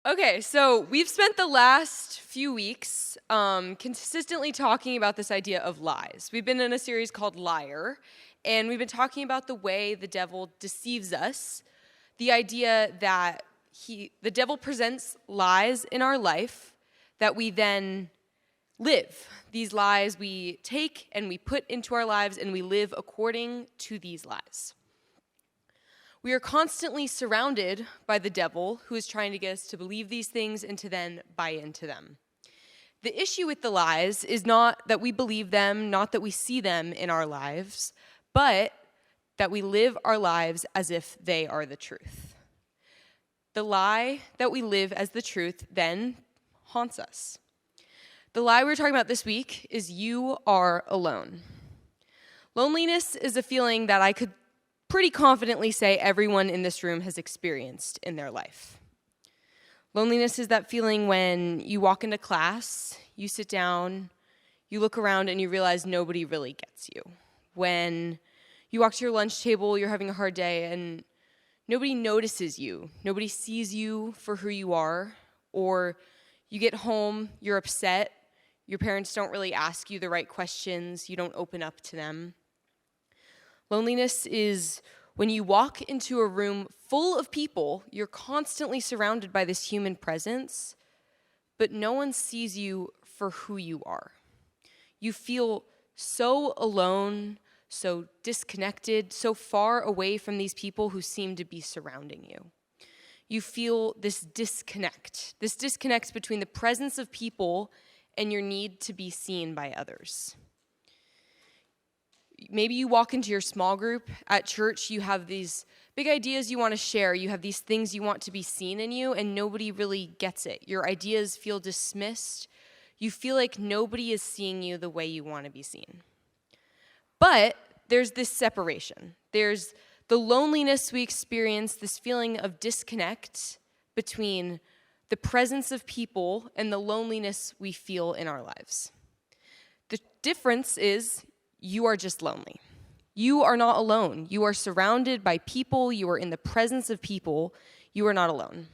Okay, so we've spent the last few weeks consistently talking about this idea of lies. We've been in a series called Liar, and we've been talking about the way the devil deceives us, the idea that the devil presents lies in our life that we then live. These lies we take and we put into our lives, and we live according to these lies. We are constantly surrounded by the devil, who is trying to get us to believe these things and to then buy into them. The issue with the lies is not that we believe them, not that we see them in our lives, but that we live our lives as if they are the truth. The lie that we live as the truth then haunts us. The lie we're talking about this week is you are alone. Loneliness is a feeling that I could pretty confidently say everyone in this room has experienced in their life. Loneliness is that feeling when you walk into class, you sit down, you look around, and you realize nobody really gets you. When you walk to your lunch table, you're having a hard day, and nobody notices you. Nobody sees you for who you are. Or you get home, you're upset, your parents don't really ask you the right questions, you don't open up to them. Loneliness is when you walk into a room full of people, you're constantly surrounded by this human presence, but no one sees you for who you are. You feel so alone, so disconnected, so far away from these people who seem to be surrounding you. You feel this disconnect between the presence of people and your need to be seen by others. Maybe you walk into your small group at church, you have these big ideas you want to share, you have these things you want to be seen in you, and nobody really gets it. Your ideas feel dismissed. You feel like nobody is seeing you the way you want to be seen. But there's this separation. There's the loneliness we experience, this feeling of disconnect between the presence of people and the loneliness we feel in our lives. The difference is you are just lonely. You are not alone. You are surrounded by people. You are in the presence of people. You are not alone.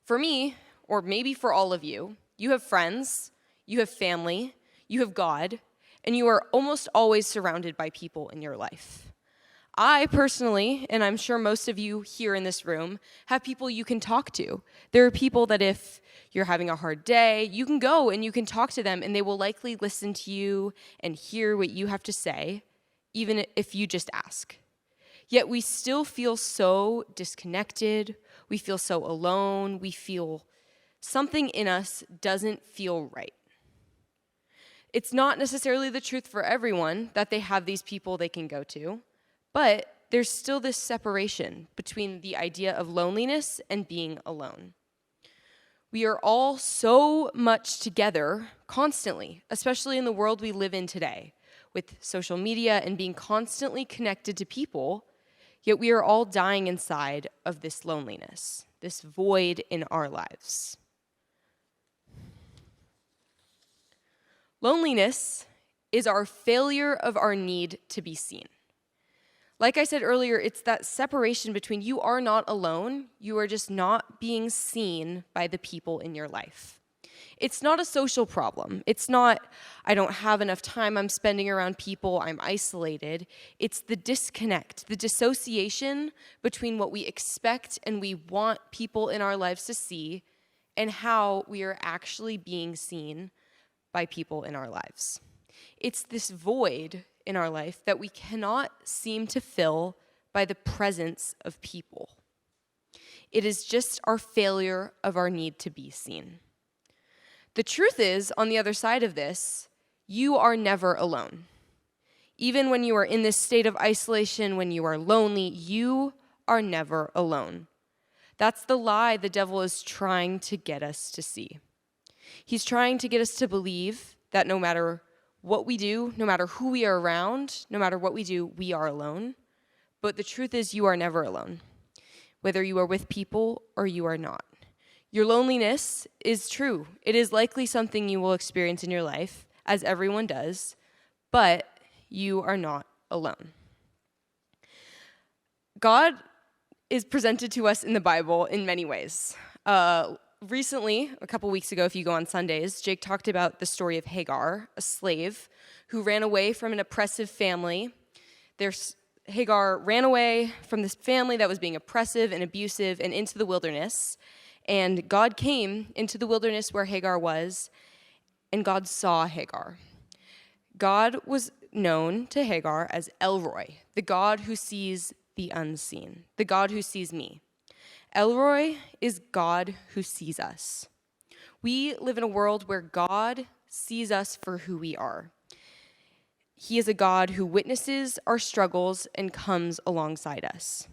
For me, or maybe for all of you, you have friends, you have family, you have God, and you are almost always surrounded by people in your life. I personally, and I'm sure most of you here in this room, have people you can talk to. There are people that if you're having a hard day, you can go and you can talk to them, and they will likely listen to you and hear what you have to say, even if you just ask. Yet we still feel so disconnected, we feel so alone, we feel something in us doesn't feel right. It's not necessarily the truth for everyone that they have these people they can go to, but there's still this separation between the idea of loneliness and being alone. We are all so much together constantly, especially in the world we live in today, with social media and being constantly connected to people, yet we are all dying inside of this loneliness, this void in our lives. Loneliness is our failure of our need to be seen. Like I said earlier, it's that separation between you are not alone, you are just not being seen by the people in your life. It's not a social problem. It's not, I don't have enough time I'm spending around people, I'm isolated. It's the disconnect, the dissociation between what we expect and we want people in our lives to see and how we are actually being seen by people in our lives. It's this void in our life that we cannot seem to fill by the presence of people. It is just our failure of our need to be seen. The truth is, on the other side of this, you are never alone. Even when you are in this state of isolation, when you are lonely, you are never alone. That's the lie the devil is trying to get us to see. He's trying to get us to believe that no matter what we do, no matter who we are around, no matter what we do, we are alone. But the truth is you are never alone, whether you are with people or you are not. Your loneliness is true. It is likely something you will experience in your life, as everyone does, but you are not alone. God is presented to us in the Bible in many ways. Recently, a couple weeks ago, if you go on Sundays, Jake talked about the story of Hagar, a slave who ran away from an oppressive family. Hagar ran away from this family that was being oppressive and abusive and into the wilderness. And God came into the wilderness where Hagar was, and God saw Hagar. God was known to Hagar as El Roi, the God who sees the unseen, the God who sees me. El Roi is God who sees us. We live in a world where God sees us for who we are. He is a God who witnesses our struggles and comes alongside us.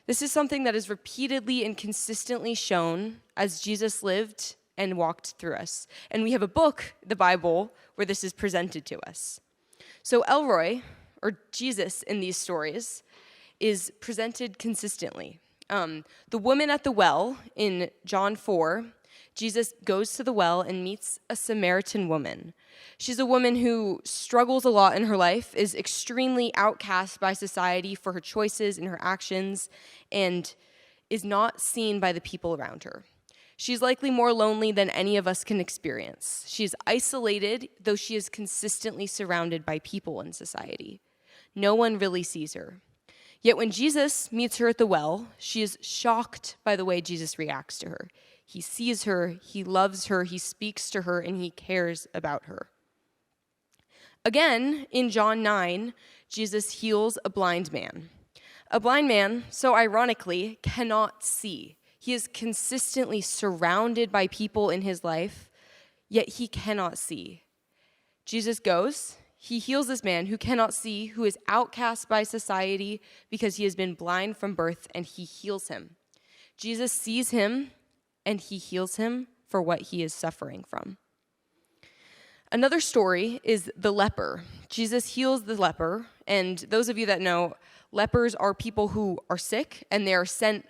This is something that is repeatedly and consistently shown as Jesus lived and walked through us. And we have a book, the Bible, where this is presented to us. So El Roi, or Jesus in these stories, is presented consistently. The woman at the well in John 4, Jesus goes to the well and meets a Samaritan woman. She's a woman who struggles a lot in her life, is extremely outcast by society for her choices and her actions, and is not seen by the people around her. She's likely more lonely than any of us can experience. She is isolated, though she is consistently surrounded by people in society. No one really sees her. Yet when Jesus meets her at the well, she is shocked by the way Jesus reacts to her. He sees her, he loves her, he speaks to her, and he cares about her. Again, in John 9, Jesus heals a blind man. A blind man, so ironically, cannot see. He is consistently surrounded by people in his life, yet he cannot see. Jesus goes, he heals this man who cannot see, who is outcast by society because he has been blind from birth, and he heals him. Jesus sees him, and he heals him for what he is suffering from. Another story is the leper. Jesus heals the leper, and those of you that know, lepers are people who are sick, and they are sent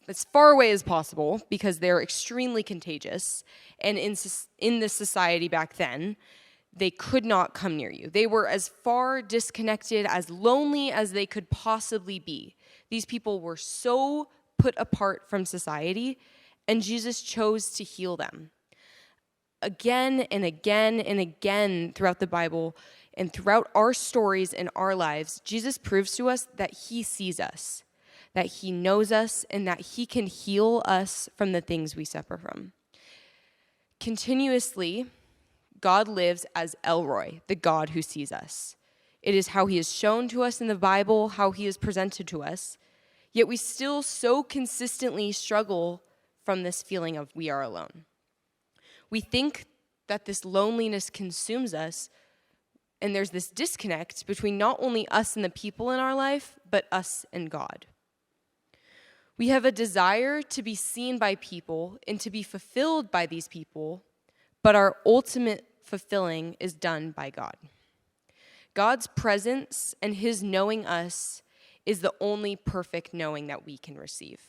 as far away as possible because they're extremely contagious. And in this society back then, they could not come near you. They were as far disconnected, as lonely as they could possibly be. These people were so put apart from society, and Jesus chose to heal them. Again and again and again throughout the Bible and throughout our stories and our lives, Jesus proves to us that he sees us, that he knows us, and that he can heal us from the things we suffer from. Continuously, God lives as El Roi, the God who sees us. It is how he is shown to us in the Bible, how he is presented to us. Yet we still so consistently struggle from this feeling of we are alone. We think that this loneliness consumes us, and there's this disconnect between not only us and the people in our life, but us and God. We have a desire to be seen by people and to be fulfilled by these people, but our ultimate fulfilling is done by God. God's presence and his knowing us is the only perfect knowing that we can receive.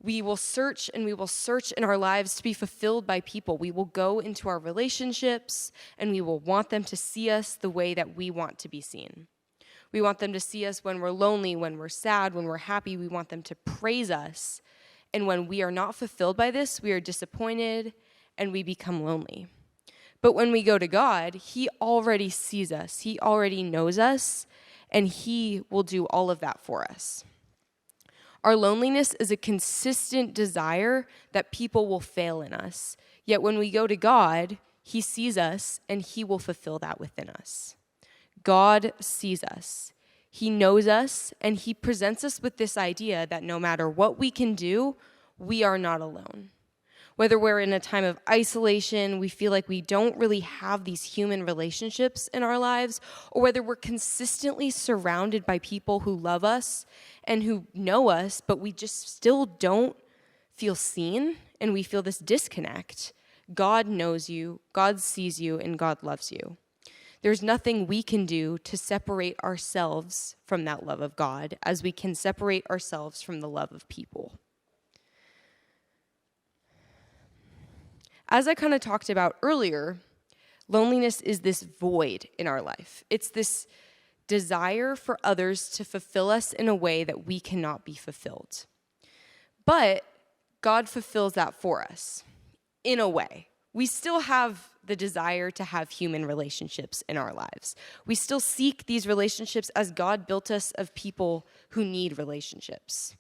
We will search and we will search in our lives to be fulfilled by people. We will go into our relationships and we will want them to see us the way that we want to be seen. We want them to see us when we're lonely, when we're sad, when we're happy. We want them to praise us. And when we are not fulfilled by this, we are disappointed and we become lonely. But when we go to God, he already sees us. He already knows us, and he will do all of that for us. Our loneliness is a consistent desire that people will fail in us. Yet when we go to God, he sees us, and he will fulfill that within us. God sees us. He knows us, and he presents us with this idea that no matter what we can do, we are not alone. Whether we're in a time of isolation, we feel like we don't really have these human relationships in our lives, or whether we're consistently surrounded by people who love us and who know us, but we just still don't feel seen, and we feel this disconnect. God knows you, God sees you, and God loves you. There's nothing we can do to separate ourselves from that love of God as we can separate ourselves from the love of people. As I kind of talked about earlier, loneliness is this void in our life. It's this desire for others to fulfill us in a way that we cannot be fulfilled. But God fulfills that for us in a way. We still have the desire to have human relationships in our lives. We still seek these relationships as God built us of people who need relationships.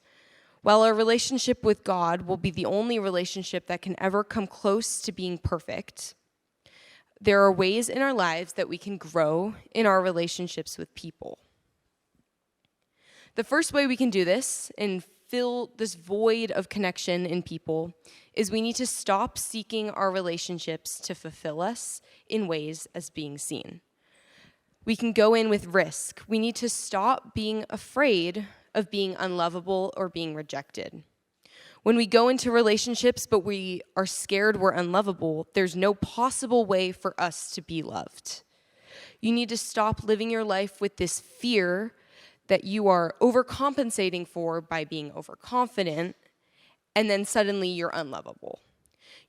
While our relationship with God will be the only relationship that can ever come close to being perfect, there are ways in our lives that we can grow in our relationships with people. The first way we can do this and fill this void of connection in people is we need to stop seeking our relationships to fulfill us in ways as being seen. We can go in with risk. We need to stop being afraid of being unlovable or being rejected. When we go into relationships but we are scared we're unlovable, there's no possible way for us to be loved. You need to stop living your life with this fear that you are overcompensating for by being overconfident, and then suddenly you're unlovable.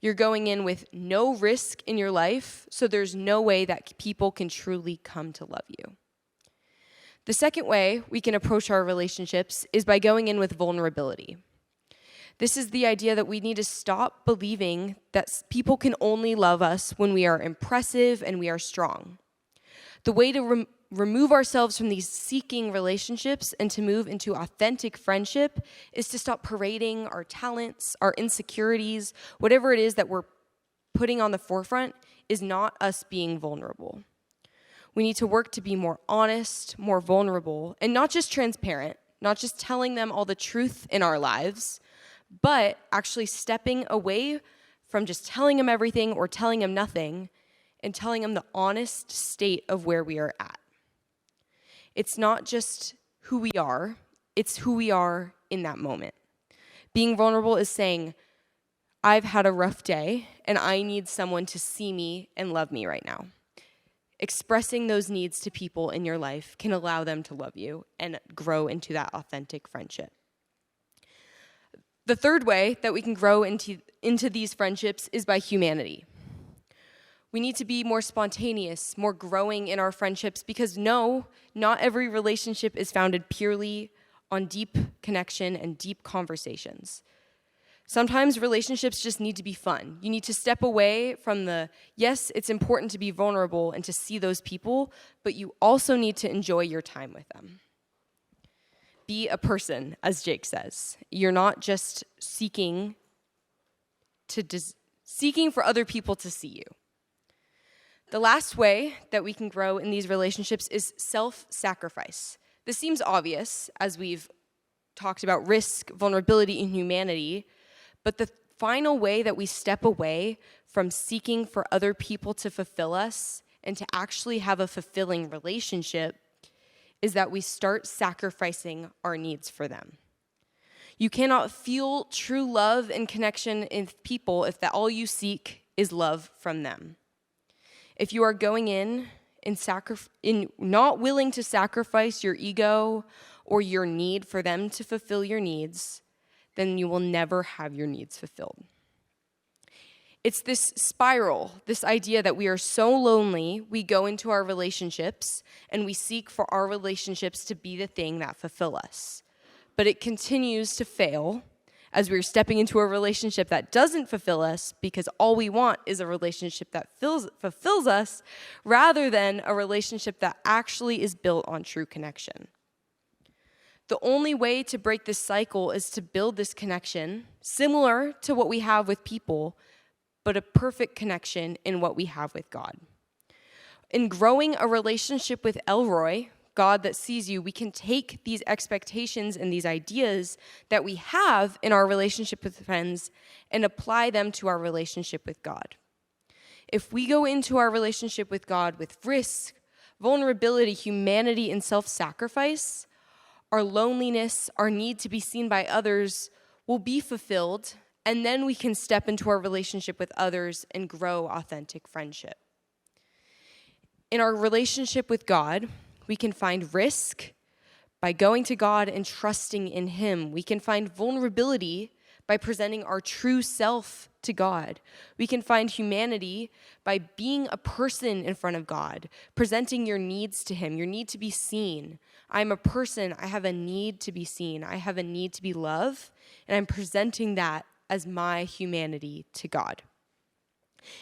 You're going in with no risk in your life, so there's no way that people can truly come to love you. The second way we can approach our relationships is by going in with vulnerability. This is the idea that we need to stop believing that people can only love us when we are impressive and we are strong. The way to remove ourselves from these seeking relationships and to move into authentic friendship is to stop parading our talents, our insecurities, whatever it is that we're putting on the forefront is not us being vulnerable. We need to work to be more honest, more vulnerable, and not just transparent, not just telling them all the truth in our lives, but actually stepping away from just telling them everything or telling them nothing and telling them the honest state of where we are at. It's not just who we are, it's who we are in that moment. Being vulnerable is saying, I've had a rough day and I need someone to see me and love me right now. Expressing those needs to people in your life can allow them to love you and grow into that authentic friendship. The third way that we can grow into these friendships is by humanity. We need to be more spontaneous, more growing in our friendships because no, not every relationship is founded purely on deep connection and deep conversations. Sometimes relationships just need to be fun. You need to step away from yes, it's important to be vulnerable and to see those people, but you also need to enjoy your time with them. Be a person, as Jake says. You're not just seeking for other people to see you. The last way that we can grow in these relationships is self-sacrifice. This seems obvious as we've talked about risk, vulnerability, and humanity, but the final way that we step away from seeking for other people to fulfill us and to actually have a fulfilling relationship is that we start sacrificing our needs for them. You cannot feel true love and connection in people if all you seek is love from them. If you are going in not willing to sacrifice your ego or your need for them to fulfill your needs, then you will never have your needs fulfilled. It's this spiral, this idea that we are so lonely, we go into our relationships and we seek for our relationships to be the thing that fulfill us. But it continues to fail as we're stepping into a relationship that doesn't fulfill us because all we want is a relationship that fulfills us rather than a relationship that actually is built on true connection. The only way to break this cycle is to build this connection similar to what we have with people, but a perfect connection in what we have with God. In growing a relationship with Elroy, God that sees you, we can take these expectations and these ideas that we have in our relationship with friends and apply them to our relationship with God. If we go into our relationship with God with risk, vulnerability, humanity, and self-sacrifice, our loneliness, our need to be seen by others will be fulfilled, and then we can step into our relationship with others and grow authentic friendship. In our relationship with God, we can find risk by going to God and trusting in Him. We can find vulnerability by presenting our true self to God. We can find humanity by being a person in front of God, presenting your needs to Him, your need to be seen. I'm a person, I have a need to be seen. I have a need to be loved, and I'm presenting that as my humanity to God.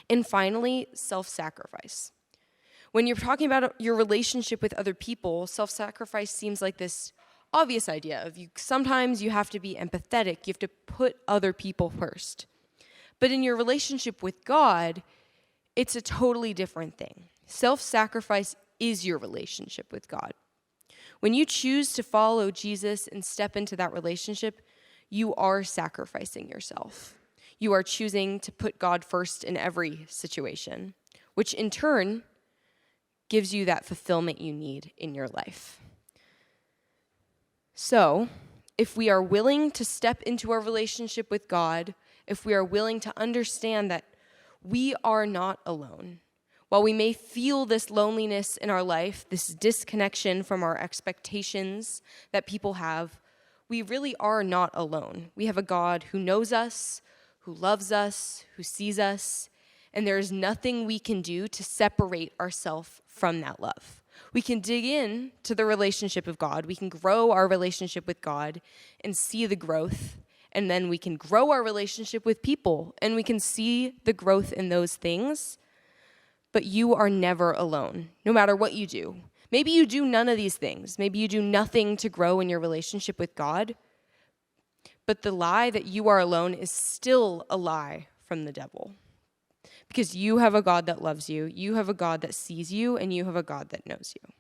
And finally, self-sacrifice. When you're talking about your relationship with other people, self-sacrifice seems like this obvious idea of sometimes you have to be empathetic, you have to put other people first. But in your relationship with God, it's a totally different thing. Self-sacrifice is your relationship with God. When you choose to follow Jesus and step into that relationship, you are sacrificing yourself. You are choosing to put God first in every situation, which in turn gives you that fulfillment you need in your life. So, if we are willing to step into our relationship with God, if we are willing to understand that we are not alone, while we may feel this loneliness in our life, this disconnection from our expectations that people have, we really are not alone. We have a God who knows us, who loves us, who sees us, and there is nothing we can do to separate ourselves from that love. We can dig in to the relationship of God. We can grow our relationship with God and see the growth. And then we can grow our relationship with people and we can see the growth in those things. But you are never alone, no matter what you do. Maybe you do none of these things. Maybe you do nothing to grow in your relationship with God. But the lie that you are alone is still a lie from the devil. Because you have a God that loves you, you have a God that sees you, and you have a God that knows you.